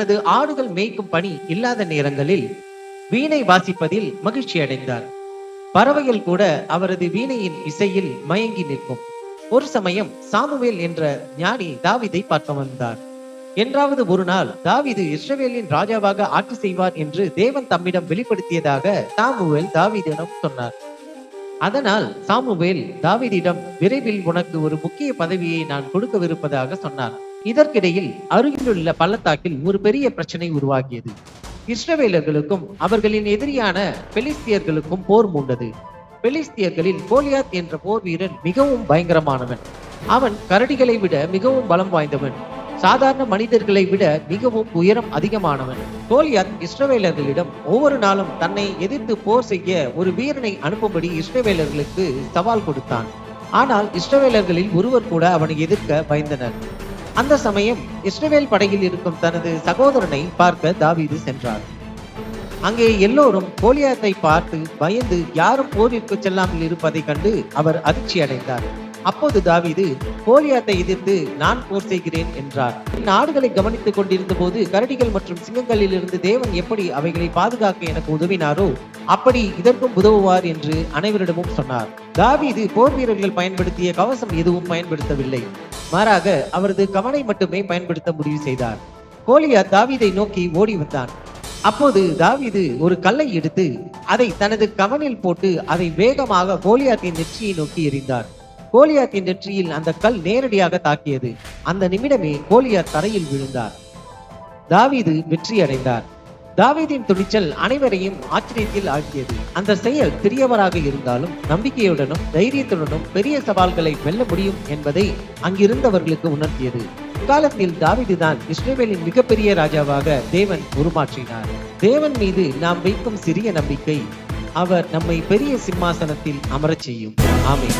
தனது ஆடுகள் மேய்க்கும் பணி இல்லாத நேரங்களில் வீணை வாசிப்பதில் மகிழ்ச்சி அடைந்தார். பறவைகள் கூட அவரது வீணையின் இசையில் மயங்கி நிற்கும். ஒரு சமயம் சாமுவேல் என்ற ஞானி தாவீதை பார்க்க வந்தார். என்றாவது ஒரு நாள் தாவீது இஸ்ரவேலின் ராஜாவாக ஆட்சி செய்வார் என்று தேவன் தம்மிடம் வெளிப்படுத்தியதாக சாமுவேல் தாவீதிடம் சொன்னார். அதனால் சாமுவேல் தாவீதிடம் விரைவில் உனக்கு ஒரு முக்கிய பதவியை நான் கொடுக்கவிருப்பதாக சொன்னார். இதற்கிடையில் அருகிலுள்ள பள்ளத்தாக்கில் ஒரு பெரிய பிரச்சனை உருவாகியது. இஸ்ரவேலர்களுக்கும் அவர்களின் எதிரியான பெலிஸ்தியர்களுக்கும் போர் மூண்டது. பெலிஸ்தியர்களில் கோலியாத் என்ற போர் வீரன் மிகவும் பயங்கரமானவன். அவன் கரடிகளை விட மிகவும் பலம் வாய்ந்தவன். சாதாரண மனிதர்களை விட மிகவும் உயரம் அதிகமானவன். கோலியாத் இஸ்ரவேலர்களிடம் ஒவ்வொரு நாளும் தன்னை எதிர்த்து போர் செய்ய ஒரு வீரனை அனுப்பும்படி இஸ்ரவேலர்களுக்கு சவால் கொடுத்தான். ஆனால் இஸ்ரவேலர்களில் ஒருவர் கூட அவனை எதிர்க்க பயந்தனர். அந்த சமயம் இஸ்ரவேல் படையில் இருக்கும் தனது சகோதரனை பார்க்க தாவீது சென்றார். அங்கே எல்லோரும் கோலியாத்தை பார்த்து பயந்து யாரும் போரிற்கு செல்லாமல் இருப்பதை கண்டு அவர் அதிர்ச்சி அடைந்தார். அப்போது தாவீது கோலியாத்தை எதிர்த்து நான் போர் செய்கிறேன் என்றார். நாடுகளை கவனித்துக் கொண்டிருந்த போது கரடிகள் மற்றும் சிங்கங்களில் இருந்து தேவன் எப்படி அவைகளை பாதுகாக்க எனக்கு உதவினாரோ அப்படி இதற்கும் உதவுவார் என்று அனைவரிடமும் சொன்னார். தாவீது போர் வீரர்கள் பயன்படுத்திய கவசம் எதுவும் பயன்படுத்தவில்லை. மாறாக அவரது கவனை மட்டுமே பயன்படுத்த முடிவு செய்தார். கோலியாத் தாவீதை நோக்கி ஓடி வந்தான். அப்போது தாவீது ஒரு கல்லை எடுத்து அதை தனது கவனில் போட்டு அதை வேகமாக கோலியாத்தின் நெற்றியை நோக்கி எறிந்தார். கோலியாத்தின் நெற்றியில் அந்த கல் நேரடியாக தாக்கியது. அந்த நிமிடமே கோலியாத் தரையில் விழுந்தார். தாவீது வெற்றி அடைந்தார். தாவீதின் துணிச்சல் அனைவரையும் ஆச்சரியத்தில் ஆழ்த்தியது. அந்த செயல் பெரியவராக இருந்தாலும் நம்பிக்கையுடனும் தைரியத்துடனும் பெரிய சவால்களை வெல்ல முடியும் என்பதை அங்கிருந்தவர்களுக்கு உணர்த்தியது. காலத்தில் தாவீது தான் இஸ்ரவேலின் மிகப்பெரிய ராஜாவாக தேவன் உருமாற்றினார். தேவன் மீது நாம் வைக்கும் சிறிய நம்பிக்கை அவர் நம்மை பெரிய சிம்மாசனத்தில் அமரச் செய்யும். ஆமென்.